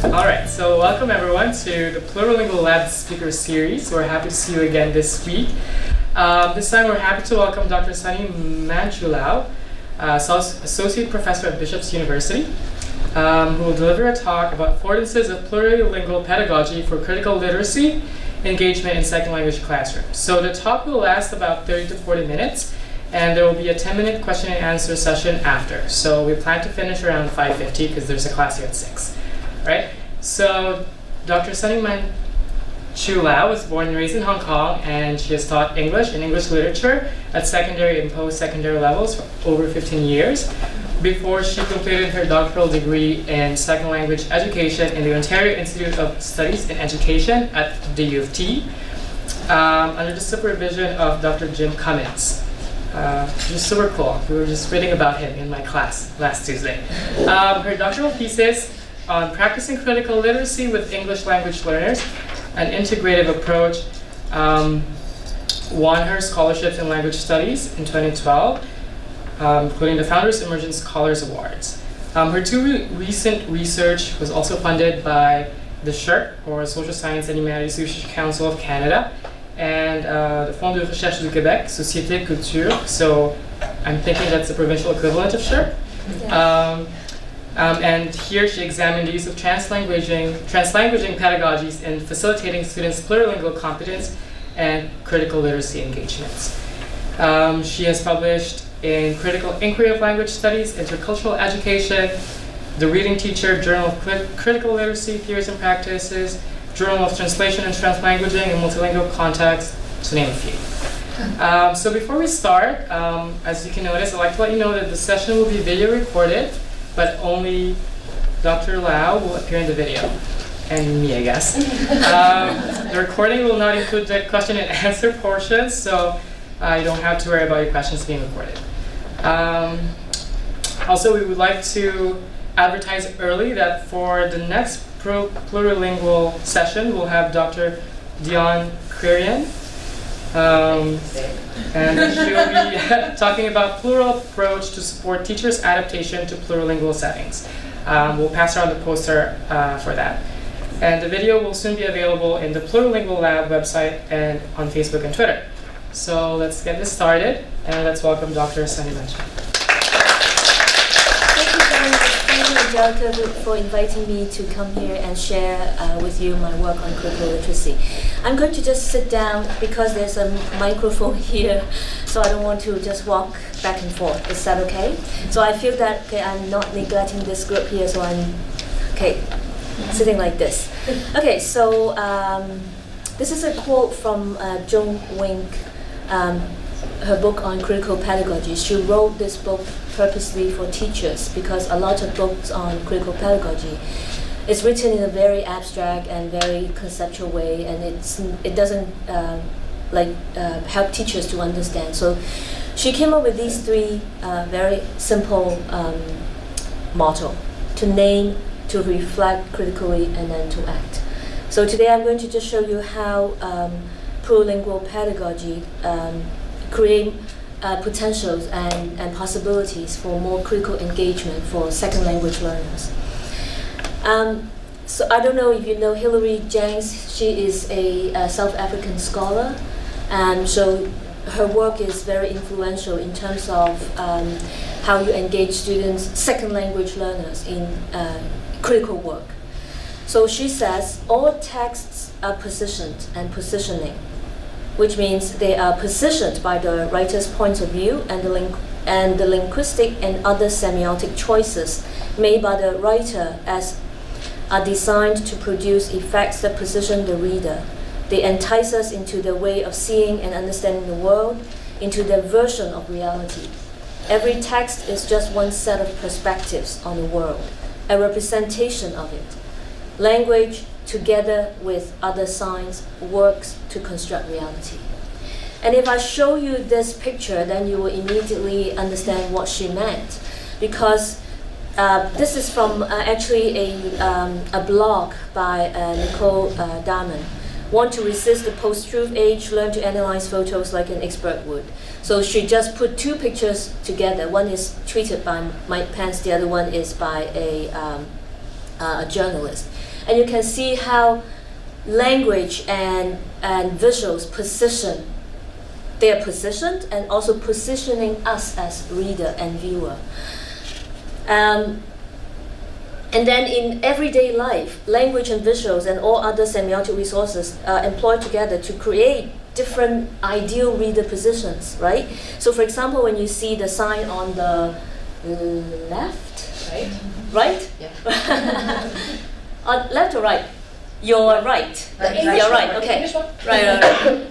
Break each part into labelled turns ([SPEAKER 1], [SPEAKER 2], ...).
[SPEAKER 1] Alright, so welcome everyone to the Plurilingual Lab Speaker Series. We're happy to see you again this week. This time we're happy to welcome Dr. Chu Lau, Associate Professor at Bishop's University, who will deliver a talk about Affordances of Plurilingual Pedagogy for Critical Literacy Engagement in Second Language Classrooms. So the talk will last about 30 to 40 minutes, and there will be a 10-minute question and answer session after. So we plan to finish around 5:50 because there's a class here at 6. Right? So Dr. Chu Lau was born and raised in Hong Kong, and she has taught English and English literature at secondary and post-secondary levels for over 15 years before she completed her doctoral degree in second language education in the Ontario Institute of Studies in Education at the U of T under the supervision of Dr. Jim Cummins. Just super cool. We were just reading about him in my class last Tuesday. Her doctoral thesis on practicing critical literacy with English language learners, an integrative approach, won her scholarships in language studies in 2012, including the Founders Emerging Scholars Awards. Her recent research was also funded by the SSHRC, or Social Science and Humanities Research Council of Canada, and the Fonds de Recherche du Québec, Société Culture, so I'm thinking that's the provincial equivalent of SSHRC. Yes. And here she examined the use of translanguaging pedagogies in facilitating students' plurilingual competence and critical literacy engagements. She has published in Critical Inquiry of Language Studies, Intercultural Education, The Reading Teacher, Journal of Critical Literacy Theories and Practices, Journal of Translation and Translanguaging in Multilingual Context, to name a few. So before we start, as you can notice, I'd like to let you know that the session will be video recorded, but only Dr. Lau will appear in the video, and me, I guess. The recording will not include the question and answer portion, so you don't have to worry about your questions being recorded. Also, we would like to advertise early that for the next plurilingual session, we'll have Dr. Dion Quirian, and she will be talking about plural approach to support teachers' adaptation to plurilingual settings. We'll pass around the poster for that. And the video will soon be available in the Plurilingual Lab website and on Facebook and Twitter. So let's get this started, and let's welcome Dr. Sanimanchu.
[SPEAKER 2] Thank you, Angelica, for inviting me to come here and share with you my work on critical literacy. I'm going to just sit down because there's a microphone here, so I don't want to just walk back and forth. Is that okay? So I feel that I'm not neglecting this group here, so I'm sitting like this. Okay, so this is a quote from Joan Wink, her book on critical pedagogy. She wrote this book purposely for teachers because a lot of books on critical pedagogy is written in a very abstract and very conceptual way, and it doesn't help teachers to understand. So she came up with these three very simple motto: to name, to reflect critically, and then to act. So today I'm going to just show you how plurilingual pedagogy create potentials and possibilities for more critical engagement for second language learners. So I don't know if you know Hilary Jenks. She is a South African scholar, and so her work is very influential in terms of how you engage students, second language learners, in critical work. So she says all texts are positioned and positioning, which means they are positioned by the writer's point of view and the linguistic and other semiotic choices made by the writer as are designed to produce effects that position the reader. They entice us into their way of seeing and understanding the world, into their version of reality. Every text is just one set of perspectives on the world, a representation of it. Language, together with other signs, works to construct reality. And if I show you this picture, then you will immediately understand what she meant, because this is from actually a blog by Nicole Darman. Want to resist the post-truth age, learn to analyze photos like an expert would. So she just put two pictures together. One is tweeted by Mike Pence, the other one is by a journalist. And you can see how language and visuals position. They are positioned and also positioning us as reader and viewer. And then in everyday life, language and visuals and all other semiotic resources are employed together to create different ideal reader positions, right? So for example, when you see the sign on the left, right?
[SPEAKER 3] Yeah.
[SPEAKER 2] On left or right? You're right.
[SPEAKER 3] Right.
[SPEAKER 2] You're right,
[SPEAKER 3] The
[SPEAKER 2] okay.
[SPEAKER 3] English one?
[SPEAKER 2] Right.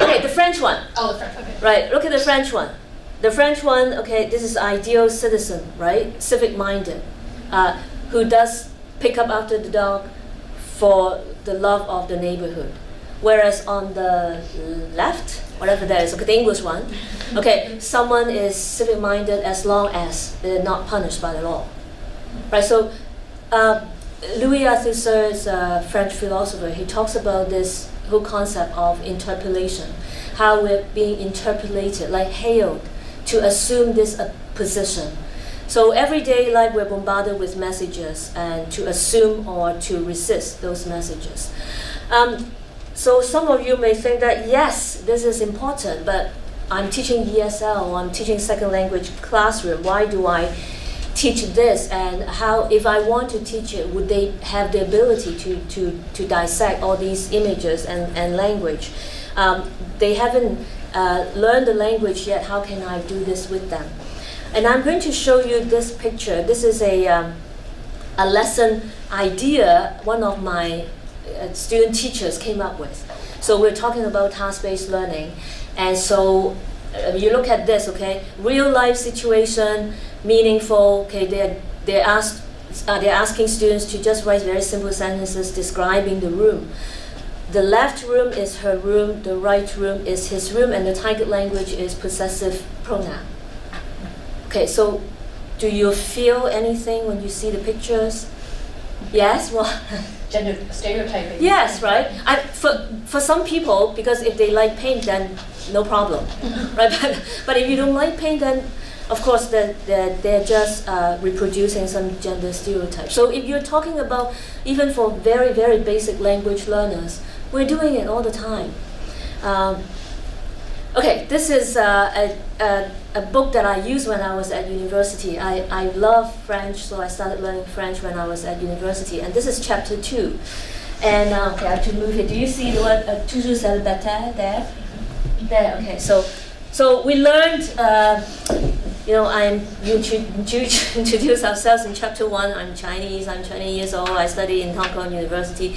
[SPEAKER 2] Okay, the French one.
[SPEAKER 3] Oh, the French, okay.
[SPEAKER 2] Right, look at the French one. The French one, okay, this is ideal citizen, right? Civic-minded, who does pick up after the dog for the love of the neighborhood. Whereas on the left, whatever that is, okay, the English one, okay, someone is civic-minded as long as they're not punished by the law. Right, so Louis Althusser's French philosopher, he talks about this whole concept of interpellation, how we're being interpellated, like hailed, to assume this position. So everyday life we're bombarded with messages and to assume or to resist those messages. So some of you may think that yes, this is important, but I'm teaching ESL or I'm teaching second language classroom. Why do I teach this? And how, if I want to teach it, would they have the ability to dissect all these images and language? They haven't learned the language yet. How can I do this with them? And I'm going to show you this picture. This is a lesson idea one of my student teachers came up with. So we're talking about task-based learning. And so you look at this, okay? Real life situation, meaningful, okay? They're asking students to just write very simple sentences describing the room. The left room is her room, the right room is his room, and the target language is possessive pronoun. Okay, so do you feel anything when you see the pictures? Yes, well,
[SPEAKER 3] Gender stereotyping.
[SPEAKER 2] yes, right? For some people, because if they like paint, then no problem, right? But if you don't like paint, then of course they're just reproducing some gender stereotypes. So if you're talking about, even for very, very basic language learners, we're doing it all the time. Okay, this is a book that I used when I was at university. I love French, so I started learning French when I was at university. And this is chapter 2. And okay, I have to move it. Do you see the word toujours célibataire there? There, okay. So we learned, you introduce ourselves in chapter 1. I'm Chinese, I'm 20 years old, I study in Hong Kong University.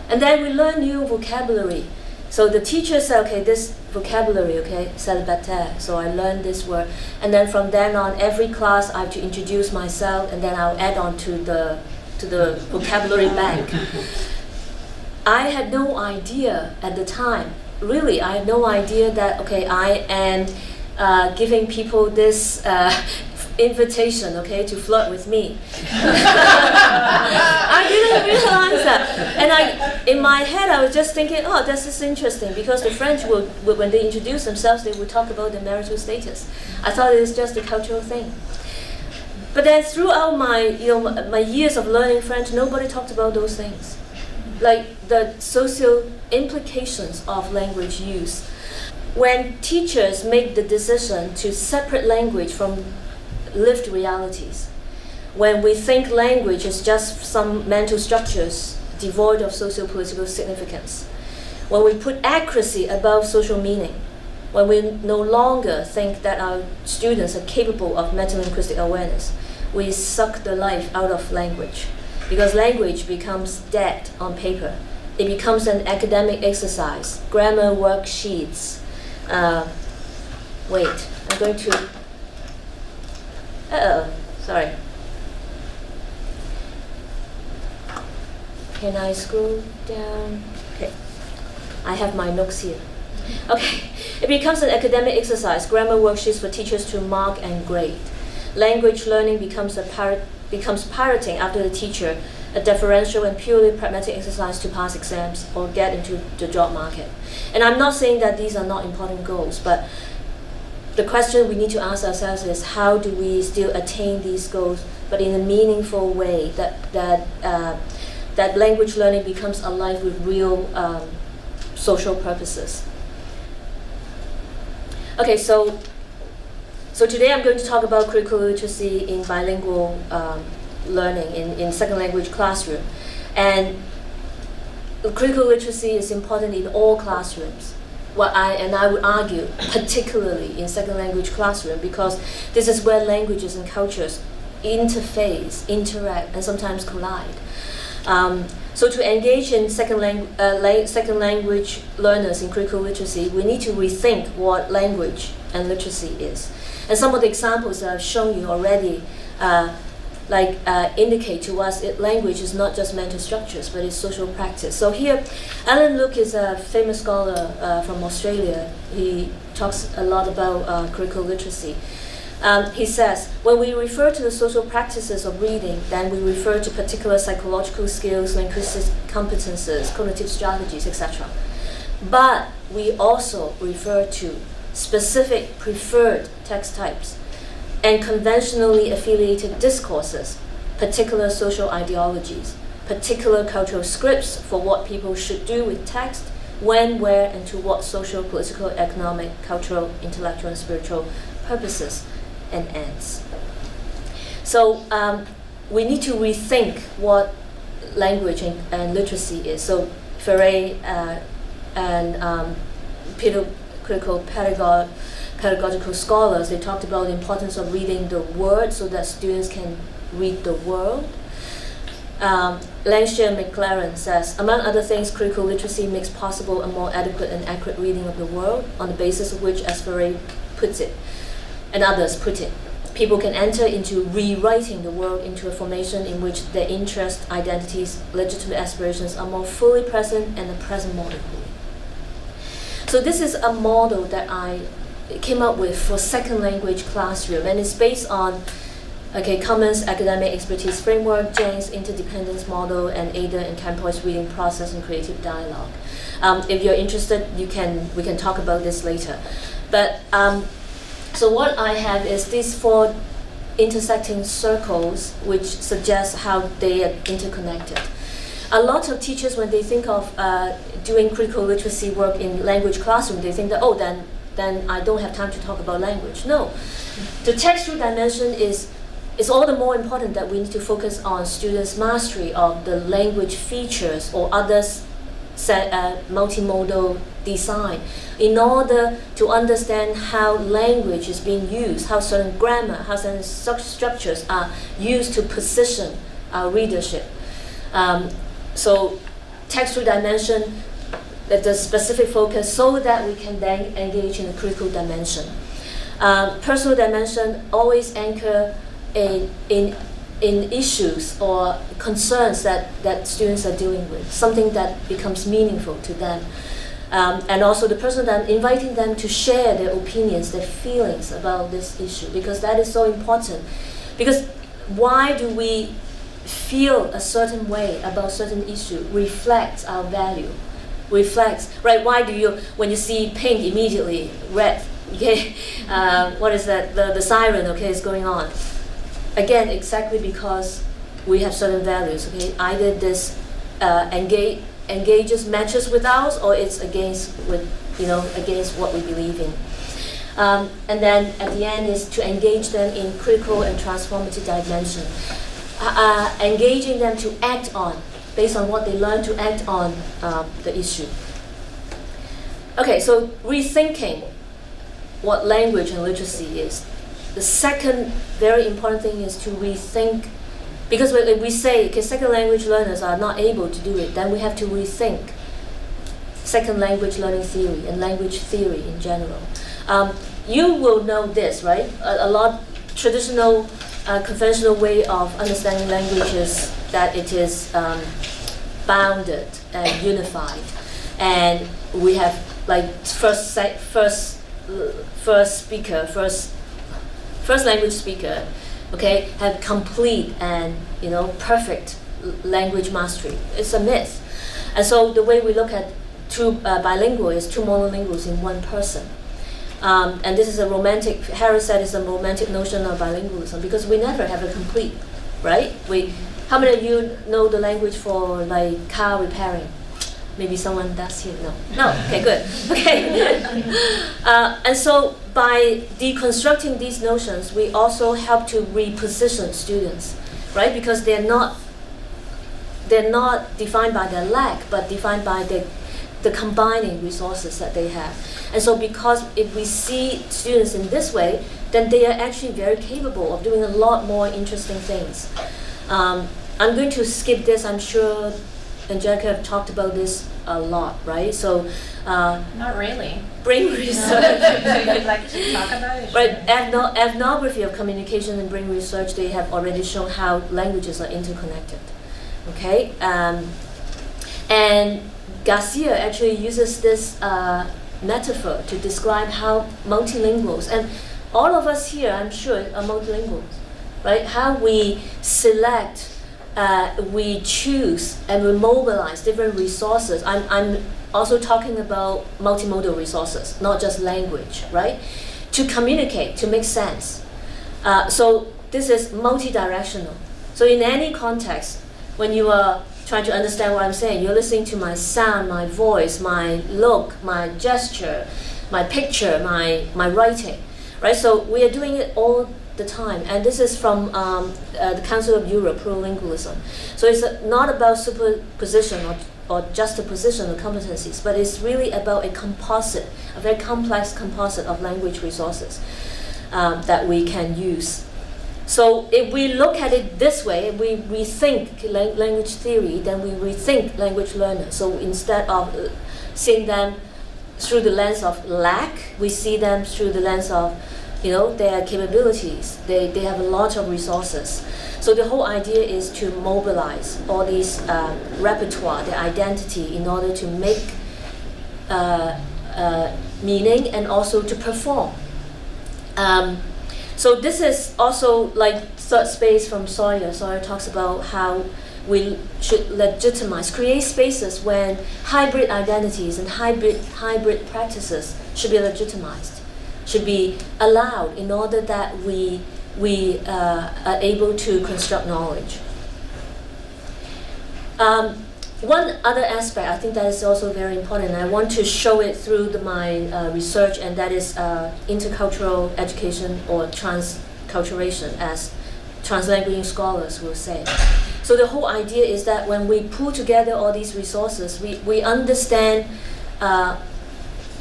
[SPEAKER 2] And then we learn new vocabulary. So the teacher said, okay, this vocabulary, okay, célibataire. So I learned this word. And then from then on, every class I have to introduce myself, and then I'll add on to the vocabulary bank. I had no idea at the time, really, I had no idea that, okay, I am giving people this invitation, okay, to flirt with me. I didn't realize that. And in my head, I was just thinking, oh, this is interesting, because the French will, when they introduce themselves, they would talk about their marital status. I thought it was just a cultural thing. But then throughout my years of learning French, nobody talked about those things. Like the social implications of language use. When teachers make the decision to separate language from lived realities, when we think language is just some mental structures devoid of socio-political significance, when we put accuracy above social meaning, when we no longer think that our students are capable of metalinguistic awareness, we suck the life out of language, because language becomes dead on paper. It becomes an academic exercise, grammar worksheets. Wait, I'm going to sorry. Can I scroll down? Okay. I have my notes here. Okay. It becomes an academic exercise, grammar worksheets for teachers to mark and grade. Language learning becomes pirating after the teacher, a deferential and purely pragmatic exercise to pass exams or get into the job market. And I'm not saying that these are not important goals, but the question we need to ask ourselves is, how do we still attain these goals, but in a meaningful way that that language learning becomes alive with real social purposes. Okay, so today I'm going to talk about critical literacy in bilingual learning in second language classroom. And critical literacy is important in all classrooms. I would argue, particularly in second language classroom, because this is where languages and cultures interface, interact, and sometimes collide. So to engage in second language learners in critical literacy, we need to rethink what language and literacy is. And some of the examples that I've shown you already indicate to us that language is not just mental structures, but it's social practice. So here, Alan Luke is a famous scholar from Australia. He talks a lot about critical literacy. He says, when we refer to the social practices of reading, then we refer to particular psychological skills, linguistic competences, cognitive strategies, etc. But we also refer to specific preferred text types and conventionally affiliated discourses, particular social ideologies, particular cultural scripts for what people should do with text, when, where, and to what social, political, economic, cultural, intellectual, and spiritual purposes and ends. So we need to rethink what language and literacy is. So Ferre and critical pedagogical scholars, they talked about the importance of reading the word so that students can read the world. Langston McLaren says, among other things, critical literacy makes possible a more adequate and accurate reading of the world, on the basis of which, as Ferre puts it, and others put it, people can enter into rewriting the world into a formation in which their interests, identities, legitimate aspirations are more fully present and a present model. So this is a model that I came up with for second language classroom, and it's based on Commons Academic Expertise Framework, Jang's Interdependence Model, and Ada and Campoy's Reading Process and Creative Dialogue. If you're interested, we can talk about this later. But so what I have is these 4 intersecting circles, which suggest how they are interconnected. A lot of teachers, when they think of doing critical literacy work in language classroom, they think that, then I don't have time to talk about language. No, the textual dimension is all the more important that we need to focus on students' mastery of the language features or others multimodal design in order to understand how language is being used, how certain grammar, how certain structures are used to position our readership. So textual dimension, the specific focus, so that we can then engage in the critical dimension. Personal dimension always anchor in issues or concerns that students are dealing with, something that becomes meaningful to them. And also the person inviting them to share their opinions, their feelings about this issue, because that is so important. Because why do we feel a certain way about certain issue reflects our value, reflects, right? Why do you, when you see pink, immediately red, okay? What is that? The siren, okay, is going on. Again, exactly because we have certain values, okay? Either this engages, matches with ours, or it's against what we believe in. And then at the end is to engage them in critical and transformative dimension. Engaging them to act on, based on what they learn, to act on the issue. Okay, so rethinking what language and literacy is. The second very important thing is to rethink, because when we say second language learners are not able to do it, then we have to rethink second language learning theory and language theory in general. You will know this, right? A lot traditional conventional way of understanding language is that it is bounded and unified, and we have first language speaker, okay, have complete and perfect language mastery. It's a myth, and so the way we look at two bilingual is two monolinguals in one person. And this is a romantic, Harris said, it's a romantic notion of bilingualism, because we never have a complete, right? How many of you know the language for like car repairing? Maybe someone does here. No. No. Okay. Good. Okay. And so by deconstructing these notions, we also help to reposition students, right? Because they're not defined by their lack, but defined by the combining resources that they have. And so because if we see students in this way, then they are actually very capable of doing a lot more interesting things. I'm going to skip this. I'm sure Angelica have talked about this a lot, right? So
[SPEAKER 3] Not really.
[SPEAKER 2] brain
[SPEAKER 3] So
[SPEAKER 2] research.
[SPEAKER 3] you'd like to talk about it?
[SPEAKER 2] Right, ethnography of communication and brain research, they have already shown how languages are interconnected. Okay, and Garcia actually uses this metaphor to describe how multilinguals, and all of us here, I'm sure, are multilinguals, right? How we select, we choose, and we mobilize different resources. I'm also talking about multimodal resources, not just language, right? To communicate, to make sense. So this is multidirectional. So in any context, when you are trying to understand what I'm saying, you're listening to my sound, my voice, my look, my gesture, my picture, my writing, right? So we are doing it all the time, and this is from the Council of Europe, Plurilingualism. So it's not about superposition or juxtaposition of competencies, but it's really about a composite, a very complex composite of language resources that we can use. So if we look at it this way, we rethink language theory, then we rethink language learners. So instead of seeing them through the lens of lack, we see them through the lens of, their capabilities. They have a lot of resources. So the whole idea is to mobilize all these repertoire, their identity, in order to make meaning and also to perform. So this is also like third space from Sawyer. Sawyer talks about how we should legitimize, create spaces when hybrid identities and hybrid practices should be legitimized, should be allowed in order that we are able to construct knowledge. One other aspect I think that is also very important, and I want to show it through my research, and that is intercultural education, or transculturation, as translanguaging scholars will say. So the whole idea is that when we pull together all these resources, we understand,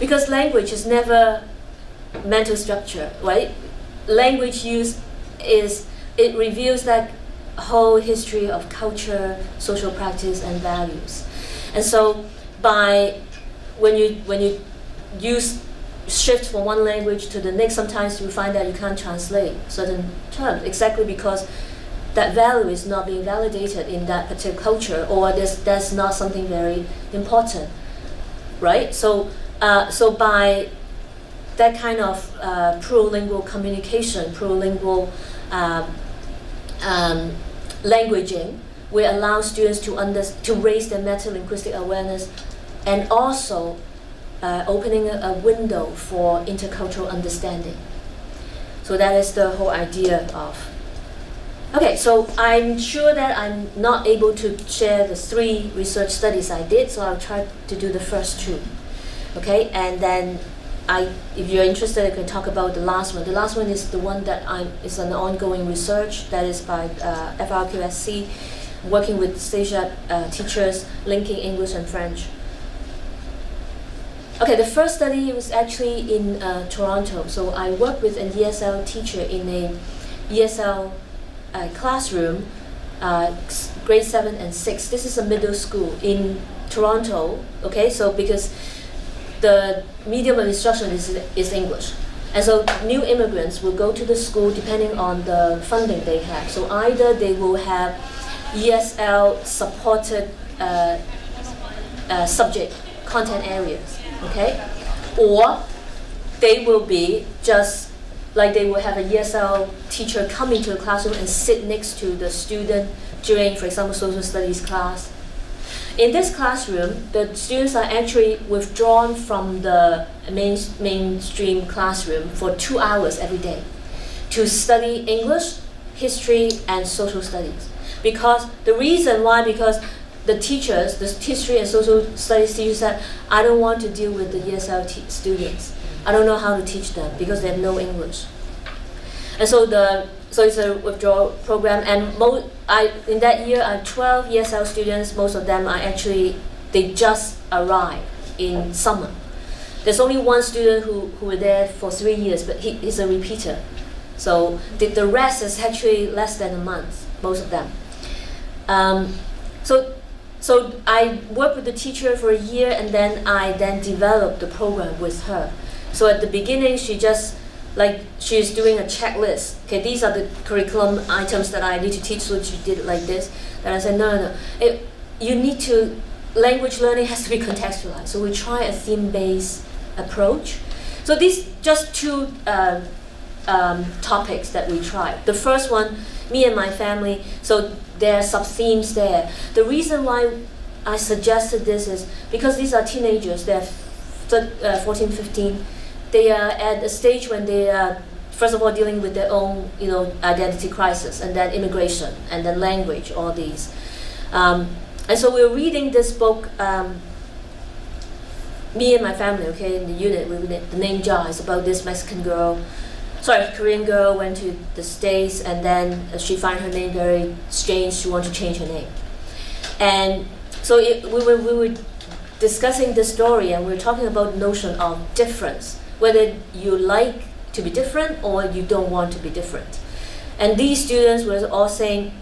[SPEAKER 2] because language is never mental structure, right? Language use it reveals that whole history of culture, social practice, and values. And so when you shift from one language to the next, sometimes you find that you can't translate certain terms, exactly because that value is not being validated in that particular culture, or that's not something very important, right? So by that kind of plurilingual communication, plurilingual languaging, we allow students to raise their meta-linguistic awareness, and also opening a window for intercultural understanding. So that is the whole idea of. Okay, so I'm sure that I'm not able to share the 3 research studies I did, so I'll try to do the first 2. Okay, and then if you're interested, I can talk about the last one. The last one is the one that is an ongoing research that is by FRQSC, working with STASIA teachers, linking English and French. Okay, the first study was actually in Toronto. So I worked with an ESL teacher in a ESL classroom, grade 7 and 6. This is a middle school in Toronto. Okay, so because the medium of instruction is English. And so new immigrants will go to the school depending on the funding they have. So either they will have ESL supported subject content areas, okay? Or they will be just like they will have a ESL teacher come into the classroom and sit next to the student during, for example, social studies class. In this classroom, the students are actually withdrawn from the mainstream classroom for 2 hours every day to study English, history, and social studies. because the reason why, because the teachers, the history and social studies teachers said, I don't want to deal with the ESL students. I don't know how to teach them because they have no English. And so it's a withdrawal program, and in that year I had 12 ESL students. Most of them are actually, they just arrived in summer. There's only one student who were there for 3 years, but he's a repeater. So the rest is actually less than a month, most of them. So I worked with the teacher for a year, and then I developed the program with her. So at the beginning, she's doing a checklist. Okay, these are the curriculum items that I need to teach, so she did it like this. And I said, no. Language learning has to be contextualized. So we try a theme-based approach. So these just two topics that we tried. The first one, me and my family, so there are sub-themes there. The reason why I suggested this is because these are teenagers, they're 14, 15. They are at a stage when they are, first of all, dealing with their own, identity crisis, and then immigration, and then language, all these. And so we were reading this book, me and my family, okay, in the unit, the name Jia is about this Korean girl went to the States, and then she found her name very strange. She wanted to change her name. And so we were discussing this story, and we were talking about the notion of difference, whether you like to be different or you don't want to be different. And these students were all saying,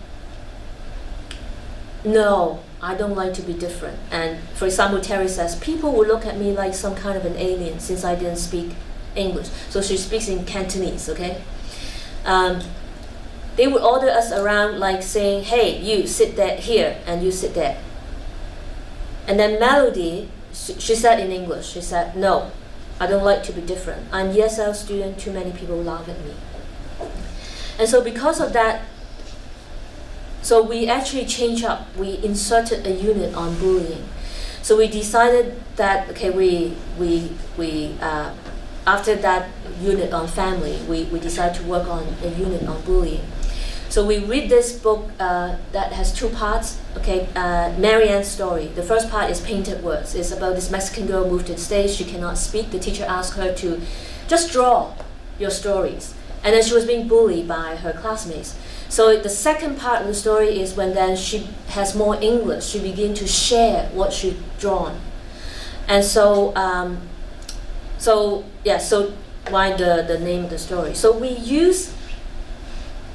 [SPEAKER 2] no, I don't like to be different. And for example, Terry says, people will look at me like some kind of an alien since I didn't speak English. So she speaks in Cantonese, okay? They would order us around like saying, hey, you sit there here and you sit there. And then Melody, she said in English, she said, no, I don't like to be different. I'm ESL student, too many people laugh at me. And so because of that, so we actually changed up. We inserted a unit on bullying. So we decided that, okay, after that unit on family, we decided to work on a unit on bullying. So we read this book that has two parts. Okay, Marianne's story. The first part is painted words. It's about this Mexican girl moved to the States. She cannot speak. The teacher asked her to just draw your stories. And then she was being bullied by her classmates. So the second part of the story is when then she has more English. She begins to share what she's drawn. And so why the name of the story? So we use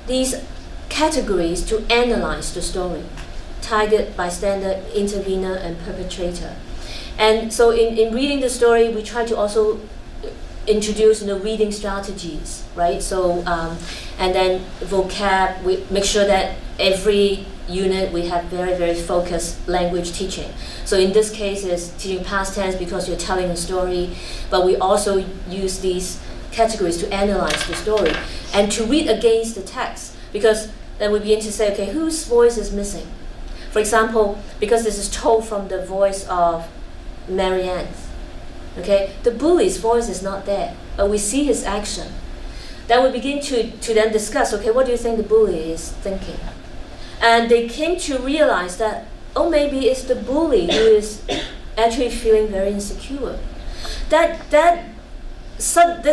[SPEAKER 2] these categories to analyze the story: target, bystander, intervener, and perpetrator. And so in reading the story, we try to also introduce reading strategies, right? So and then vocab, we make sure that every unit we have very, very focused language teaching. So in this case it's teaching past tense because you're telling a story, but we also use these categories to analyze the story and to read against the text, because then we begin to say, okay, whose voice is missing? For example, because this is told from the voice of Marianne, okay, the bully's voice is not there, but we see his action. Then we begin to then discuss, okay, what do you think the bully is thinking? And they came to realize that, oh, maybe it's the bully who is actually feeling very insecure. The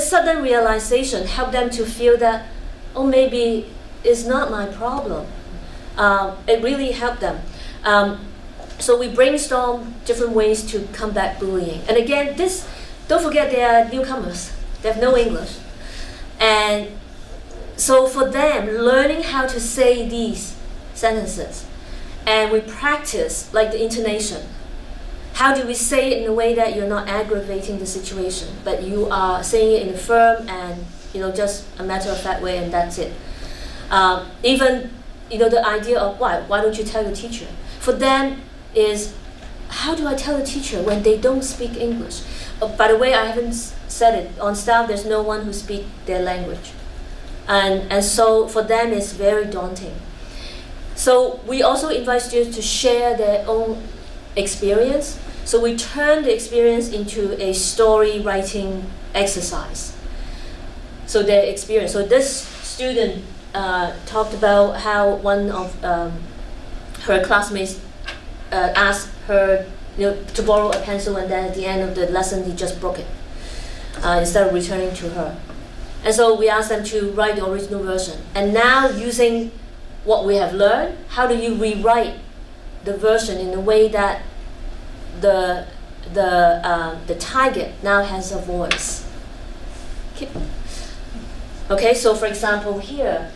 [SPEAKER 2] sudden realization helped them to feel that, oh, maybe it's not my problem. It really helped them. So we brainstorm different ways to combat bullying. And again, don't forget they are newcomers. They have no English. And so for them, learning how to say these sentences, and we practice like the intonation. How do we say it in a way that you're not aggravating the situation, but you are saying it in a firm and just a matter-of-fact way, and that's it. Even the idea of why don't you tell the teacher? For them is, how do I tell the teacher when they don't speak English? By the way, I haven't said it, on staff there's no one who speaks their language. And so for them it's very daunting. So we also invite students to share their own experience. So we turn the experience into a story writing exercise. So their experience. So this student talked about how one of her classmates asked her to borrow a pencil, and then at the end of the lesson he just broke it instead of returning to her. And so we asked them to write the original version. And now, using what we have learned, how do you rewrite the version in a way that the target now has a voice? Okay, so for example here,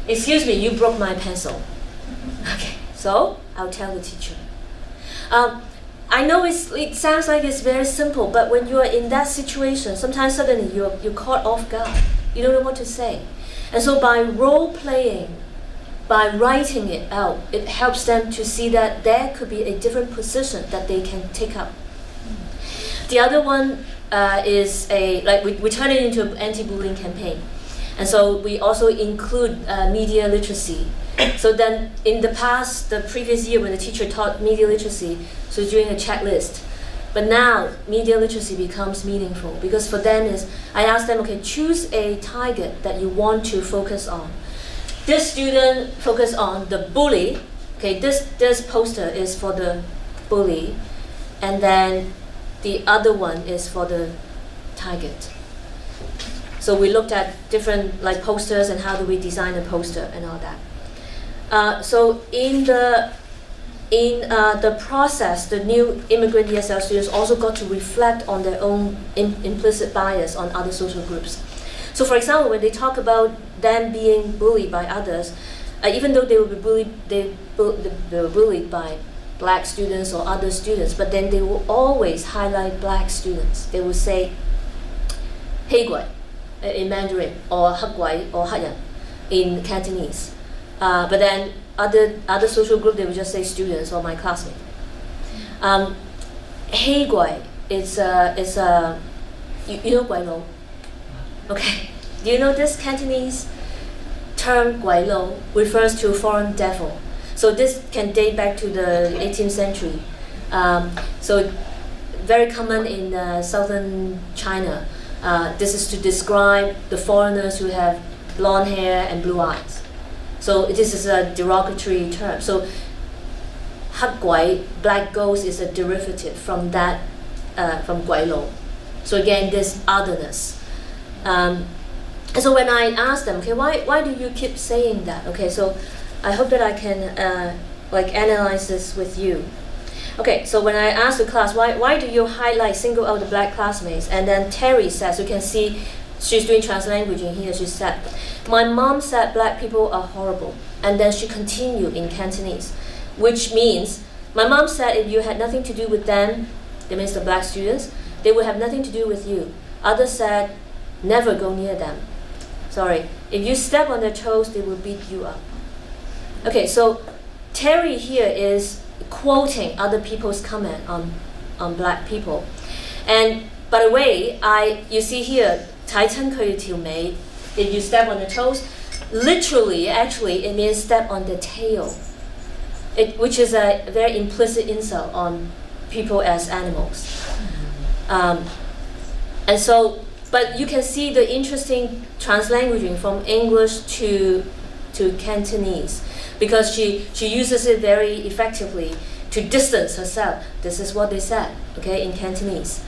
[SPEAKER 2] excuse me, you broke my pencil. Okay, so I'll tell the teacher. I know it sounds like it's very simple, but when you are in that situation, sometimes suddenly you're caught off guard. You don't know what to say. And so by role playing, by writing it out, it helps them to see that there could be a different position that they can take up. The other one is we turn it into an anti-bullying campaign. And so we also include media literacy. So then in the previous year when the teacher taught media literacy, so doing a checklist. But now media literacy becomes meaningful because for them I ask them, okay, choose a target that you want to focus on. This student focus on the bully. Okay, this poster is for the bully, and then the other one is for the target. So we looked at different posters and how do we design a poster and all that. So in the process, the new immigrant ESL students also got to reflect on their own implicit bias on other social groups. So for example, when they talk about them being bullied by others, even though they will be bullied, they were bullied by black students or other students, but then they will always highlight black students. They will say, 黑鬼 in Mandarin, or 黑鬼 or 黑人 in Cantonese. But then other social group, they would just say students or my classmate. 黑鬼 is you know 鬼佬? Okay, do you know this Cantonese term 鬼佬 refers to foreign devil? So this can date back to the 18th century. So very common in southern China. This is to describe the foreigners who have blonde hair and blue eyes. So this is a derogatory term. So 黑鬼, black ghost, is a derivative from that, from 鬼佬. So again, this otherness. And so when I asked them, okay, why do you keep saying that? Okay, so I hope that I can analyze this with you. Okay, so when I asked the class, why do you single out the black classmates? And then Terry says, you can see she's doing translanguaging here. She said, my mom said black people are horrible. And then she continued in Cantonese, which means my mom said if you had nothing to do with them, that means the black students, they would have nothing to do with you. Others said, never go near them. Sorry, if you step on their toes, they will beat you up. Okay, so Terry here is quoting other people's comment on black people. And by the way, you see here, 抬親佢條尾, if you step on the toes, literally, actually, it means step on the tail, which is a very implicit insult on people as animals. And so, but you can see the interesting translanguaging from English to Cantonese, because she uses it very effectively to distance herself. This is what they said, okay, in Cantonese.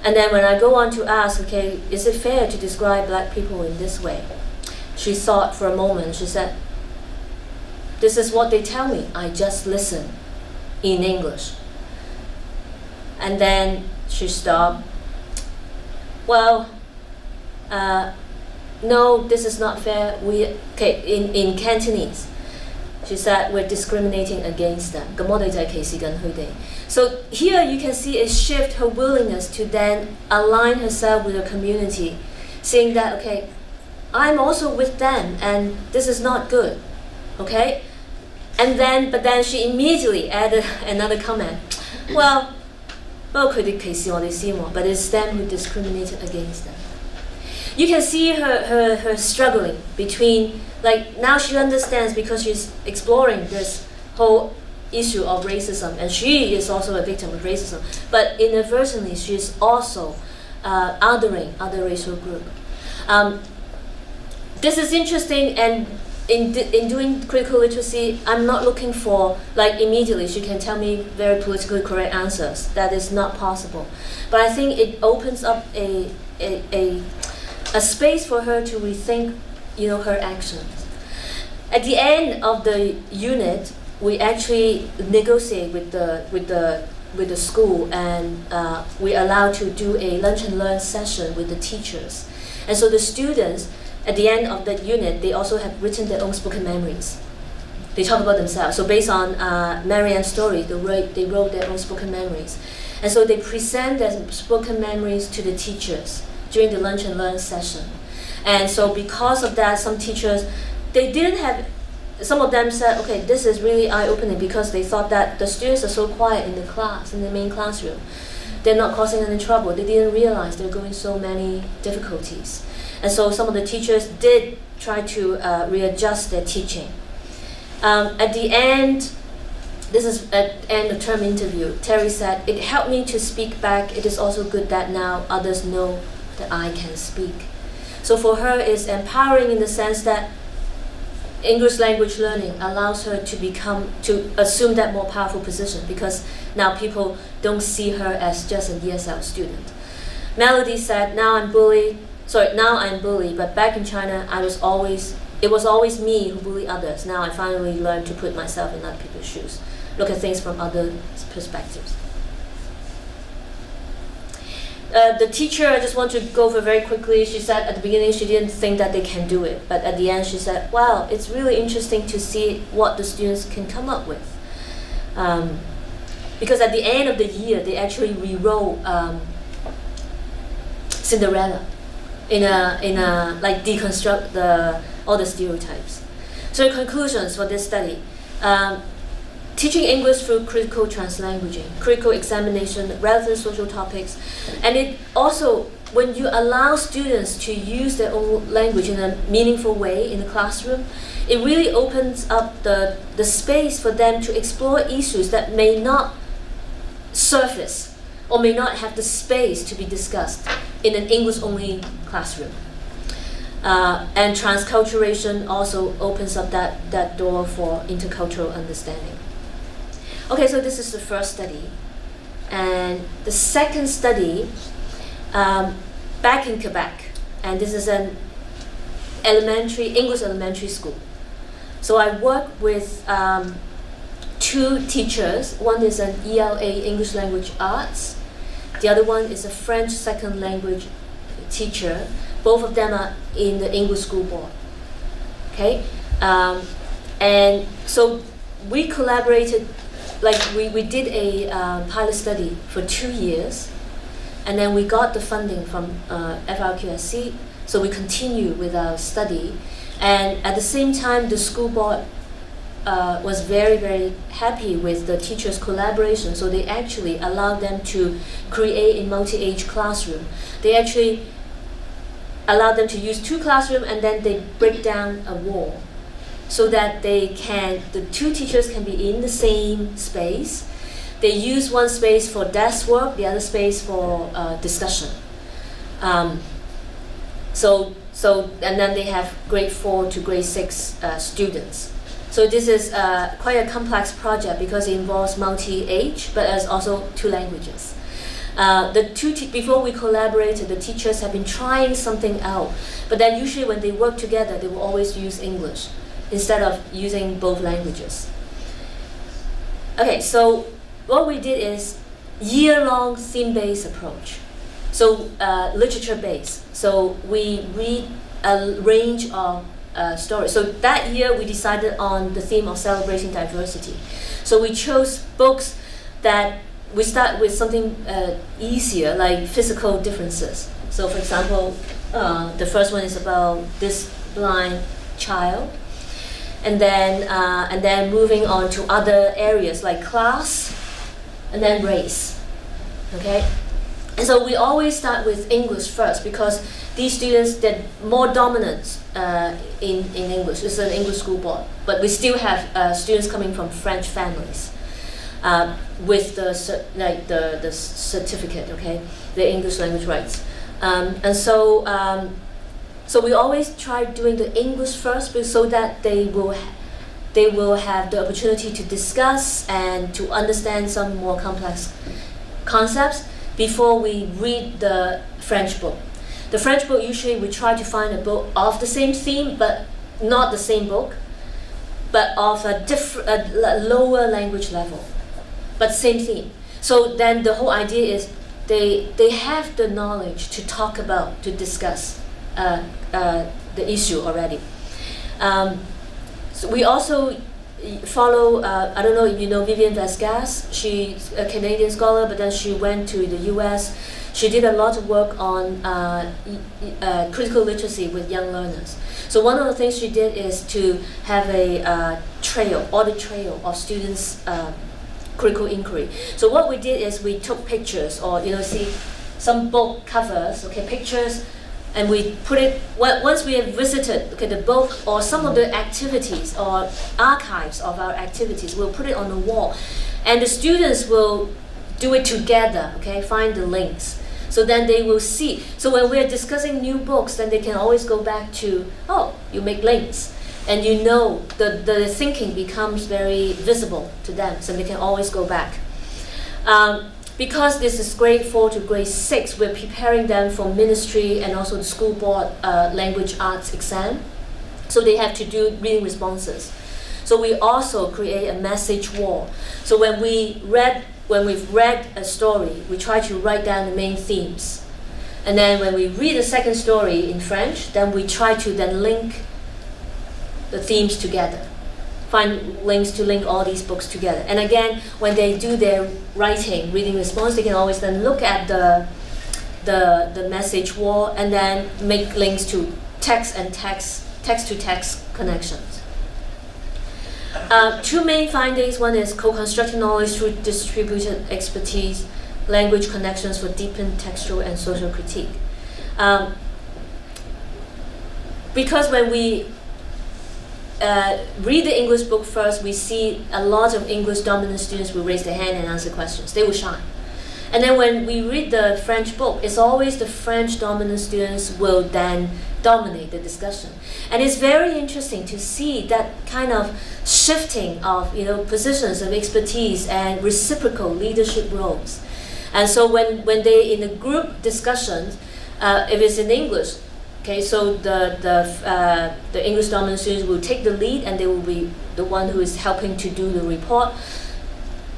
[SPEAKER 2] And then when I go on to ask, okay, is it fair to describe black people in this way? She thought for a moment. She said, this is what they tell me. I just listen in English. And then she stopped. Well, no, this is not fair. In Cantonese, she said we're discriminating against them. 咁我哋就係歧視緊佢哋. So here you can see a shift, her willingness to then align herself with the community, saying that, okay, I'm also with them and this is not good, okay? But then she immediately added another comment. Well, 不過佢哋歧視我哋先喎, but it's them who discriminated against them. You can see her struggling between, now she understands because she's exploring this whole issue of racism, and she is also a victim of racism, but inadvertently she's also othering other racial group. This is interesting, and in doing critical literacy, I'm not looking for, like, immediately she can tell me very politically correct answers. That is not possible. But I think it opens up a space for her to rethink, her actions. At the end of the unit, we actually negotiate with the school, and we allow to do a lunch and learn session with the teachers. And so the students, at the end of that unit, they also have written their own spoken memories. They talk about themselves. So based on Marianne's story, they wrote their own spoken memories. And so they present their spoken memories to the teachers during the lunch and learn session. And so because of that, some teachers, some of them said, okay, this is really eye-opening, because they thought that the students are so quiet in the class, in the main classroom. They're not causing any trouble. They didn't realize they're going so many difficulties. And so some of the teachers did try to readjust their teaching. At the end, this is at the end of term interview, Terry said, it helped me to speak back. It is also good that now others know that I can speak. So for her, it's empowering in the sense that English language learning allows her to assume that more powerful position, because now people don't see her as just an ESL student. Melody said, now I'm bullied, but back in China, it was always me who bullied others. Now I finally learned to put myself in other people's shoes, look at things from other perspectives. The teacher, I just want to go over very quickly. She said at the beginning she didn't think that they can do it, but at the end she said, wow, it's really interesting to see what the students can come up with. Because at the end of the year, they actually rewrote Cinderella in a like deconstruct all the stereotypes. So the conclusions for this study. Teaching English through critical translanguaging, critical examination, relevant social topics. And it also, when you allow students to use their own language in a meaningful way in the classroom, it really opens up the space for them to explore issues that may not surface or may not have the space to be discussed in an English-only classroom. And transculturation also opens up that door for intercultural understanding. Okay, so this is the first study. And the second study, back in Quebec, and this is an English elementary school. So I work with two teachers. One is an ELA, English Language Arts. The other one is a French second language teacher. Both of them are in the English School Board. Okay, and so we collaborated. Like we did a pilot study for 2 years, and then we got the funding from FRQSC, so we continue with our study. And at the same time, the school board was very, very happy with the teachers' collaboration, so they actually allowed them to create a multi-age classroom. They actually allowed them to use 2 classrooms, and then they break down a wall, so that the two teachers can be in the same space. They use one space for desk work, the other space for discussion. And then they have grade 4 to grade 6 students. So this is quite a complex project because it involves multi-age, but as also 2 languages. Before we collaborated, the teachers have been trying something out, but then usually when they work together, they will always use English instead of using both languages. Okay, so what we did is year-long theme-based approach. So literature-based. So we read a range of stories. So that year we decided on the theme of celebrating diversity. So we chose books that we start with something easier, like physical differences. So for example, the first one is about this blind child. And then moving on to other areas like class, and then race. Okay, and so we always start with English first because these students, they're more dominant in English. It's an English school board, but we still have students coming from French families with the certificate. Okay, the English language rights, and so So we always try doing the English first, so that they will have the opportunity to discuss and to understand some more complex concepts before we read the French book. The French book, usually we try to find a book of the same theme, but not the same book, but of a lower language level, but same theme. So then the whole idea is they have the knowledge to talk about, to discuss the issue already. So we also follow, I don't know if you know Vivienne Vasquez. She's a Canadian scholar, but then she went to the US. She did a lot of work on critical literacy with young learners. So one of the things she did is to have a audit trail of students' critical inquiry. So what we did is we took pictures, or see some book covers, pictures, and we put it, once we have visited the book or some of the activities or archives of our activities, we'll put it on the wall. And the students will do it together, find the links. So then they will see. So when we're discussing new books, then they can always go back to, you make links. And the thinking becomes very visible to them, so they can always go back. Because this is grade 4 to grade 6, we're preparing them for ministry and also the school board language arts exam. So they have to do reading responses. So we also create a message wall. So when we've read a story, we try to write down the main themes. And then when we read a second story in French, then we try to then link the themes together. Find links to link all these books together. And again, when they do their reading response, they can always then look at the message wall and then make links to text to text connections. Two main findings. One is co-constructing knowledge through distributed expertise, language connections for deepened textual and social critique. Because when we read the English book first, we see a lot of English dominant students will raise their hand and answer questions. They will shine. And then when we read the French book, it's always the French dominant students will then dominate the discussion. And it's very interesting to see that kind of shifting of positions of expertise and reciprocal leadership roles. And so when they in a group discussion, if it's in English, so the English dominant students will take the lead, and they will be the one who is helping to do the report.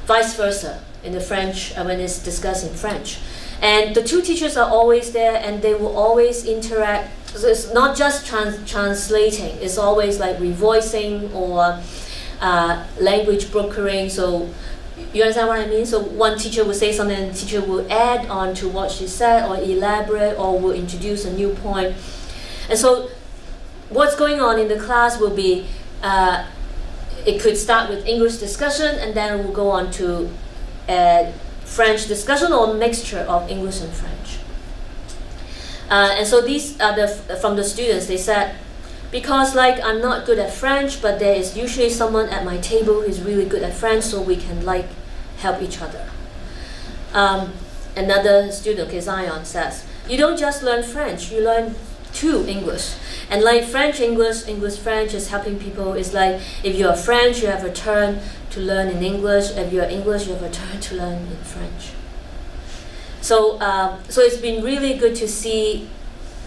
[SPEAKER 2] Vice versa in the French when it's discussed in French, and the two teachers are always there, and they will always interact. So it's not just translating; it's always like revoicing or language brokering. So you understand what I mean? So one teacher will say something, and the teacher will add on to what she said, or elaborate, or will introduce a new point. And so what's going on in the class will be, it could start with English discussion, and then we'll go on to French discussion, or a mixture of English and French. And so these are from the students. They said, because I'm not good at French, but there is usually someone at my table who's really good at French, so we can help each other. Another student, Zion, says, you don't just learn French, you learn two English. And French, English, English, French is helping people. It's like if you're French, you have a turn to learn in English. If you're English, you have a turn to learn in French. So it's been really good to see,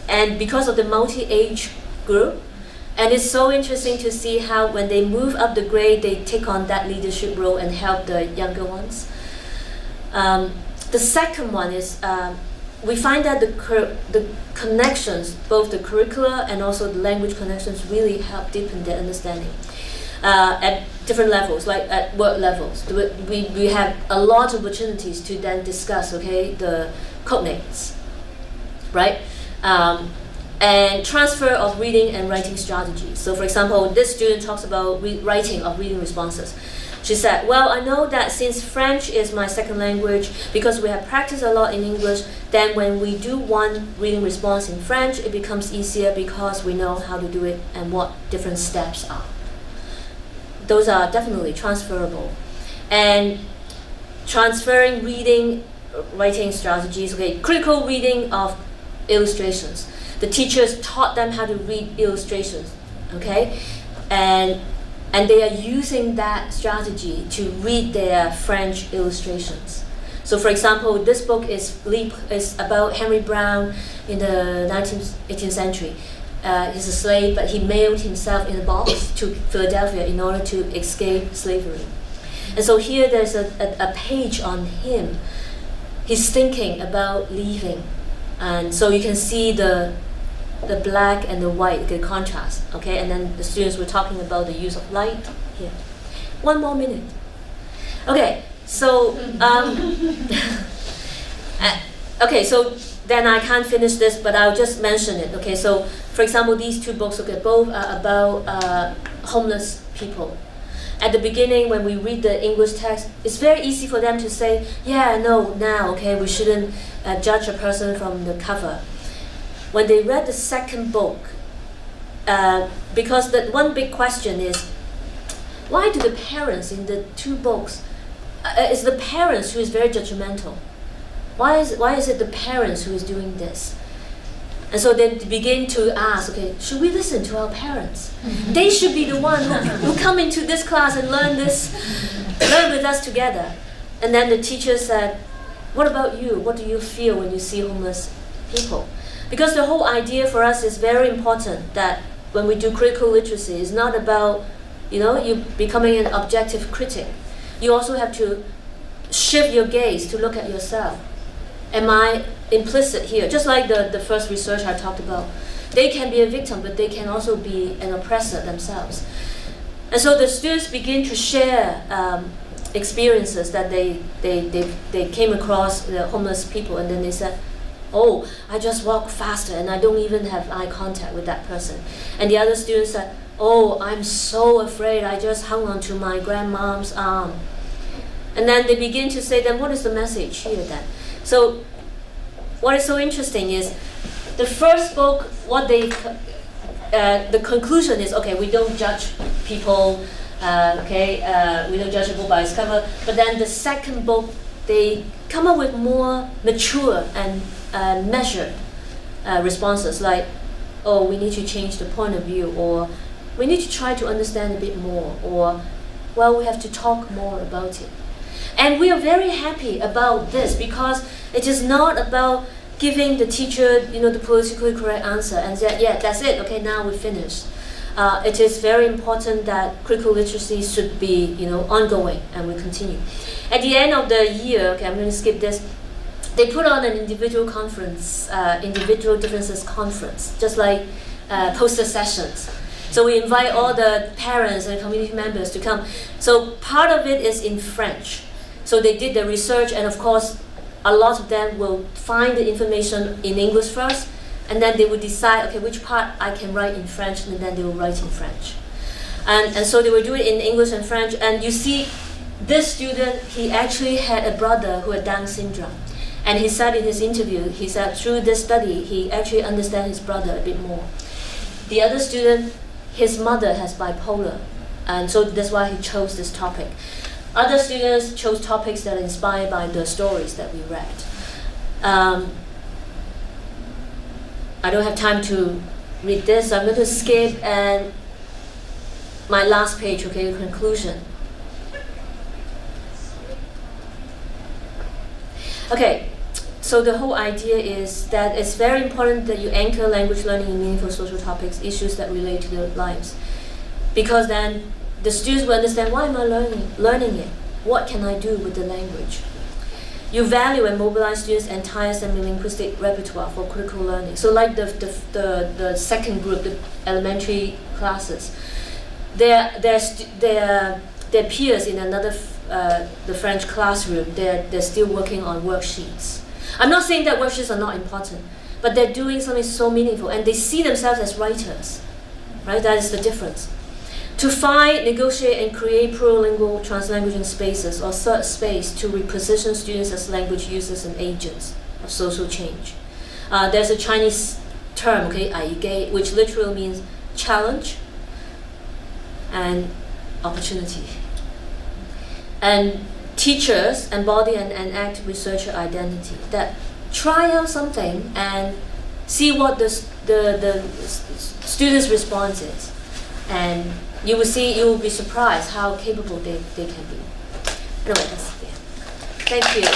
[SPEAKER 2] and because of the multi-age group, and it's so interesting to see how when they move up the grade, they take on that leadership role and help the younger ones. The second one is we find that the connections, both the curricula and also the language connections, really help deepen their understanding at different levels, like at work levels. We have a lot of opportunities to then discuss, the cognates, right? And transfer of reading and writing strategies. So for example, this student talks about writing of reading responses. She said, well, I know that since French is my second language, because we have practiced a lot in English, then when we do one reading response in French, it becomes easier because we know how to do it and what different steps are. Those are definitely transferable. And transferring reading, writing strategies, critical reading of illustrations. the teachers taught them how to read illustrations, okay? And they are using that strategy to read their French illustrations. So for example, this book is about Henry Brown in the 18th century. He's a slave, but he mailed himself in a box to Philadelphia in order to escape slavery. And so here there's a page on him. He's thinking about leaving. And so you can see the black and the white, the contrast, okay? And then the students were talking about the use of light here. 1 more minute. Okay, so, okay, so then I can't finish this, but I'll just mention it, okay? So, for example, these two books, okay, both are about homeless people. At the beginning, when we read the English text, it's very easy for them to say, yeah, no, now, okay, we shouldn't judge a person from the cover. When they read the second book, because the one big question is, why do the parents in the two books, it's the parents who is very judgmental. Why is it the parents who is doing this? And so they begin to ask, okay, should we listen to our parents? They should be the one who come into this class and learn with us together. And then the teacher said, what about you? What do you feel when you see homeless people? Because the whole idea for us is very important, that when we do critical literacy, it's not about, you becoming an objective critic. You also have to shift your gaze to look at yourself. Am I implicit here? Just like the first research I talked about. They can be a victim, but they can also be an oppressor themselves. And so the students begin to share experiences that they came across the homeless people, and then they said, oh, I just walk faster and I don't even have eye contact with that person. And the other students said, oh, I'm so afraid, I just hung on to my grandmom's arm. And then they begin to say, then what is the message here then? So what is so interesting is the first book, the conclusion is, okay, we don't judge people, we don't judge a book by its cover. But then the second book, they come up with more mature and measured responses, like, oh, we need to change the point of view, or we need to try to understand a bit more, or, well, we have to talk more about it. And we are very happy about this, because it is not about giving the teacher, the politically correct answer and say, yeah, that's it, okay, now we finished. It is very important that critical literacy should be, ongoing, and we continue. At the end of the year, okay, I'm going to skip this, they put on an individual conference, individual differences conference, just like poster sessions. So we invite all the parents and community members to come. So part of it is in French. So they did the research, and of course, a lot of them will find the information in English first, and then they will decide, okay, which part I can write in French, and then they will write in French. And so they will do it in English and French, and you see, this student, he actually had a brother who had Down syndrome. And he said in his interview, he said through this study, he actually understands his brother a bit more. The other student, his mother has bipolar, and so that's why he chose this topic. Other students chose topics that are inspired by the stories that we read. I don't have time to read this, so I'm going to skip, and my last page, okay, conclusion. Okay, so the whole idea is that it's very important that you anchor language learning in meaningful social topics, issues that relate to their lives. Because then the students will understand, why am I learning it? What can I do with the language? You value and mobilize students' entire semi-linguistic repertoire for critical learning. So like the second group, the elementary classes, their peers in another the French classroom, they're still working on worksheets. I'm not saying that worksheets are not important, but they're doing something so meaningful, and they see themselves as writers, right? That is the difference. To find, negotiate, and create plurilingual translanguaging spaces, or third space, to reposition students as language users and agents of social change. There's a Chinese term, okay, 矮给, which literally means challenge and opportunity. And teachers embody and act researcher identity, that try out something and see what the students' response is, and you will be surprised how capable they can be. Anyway, that's the end. Thank you.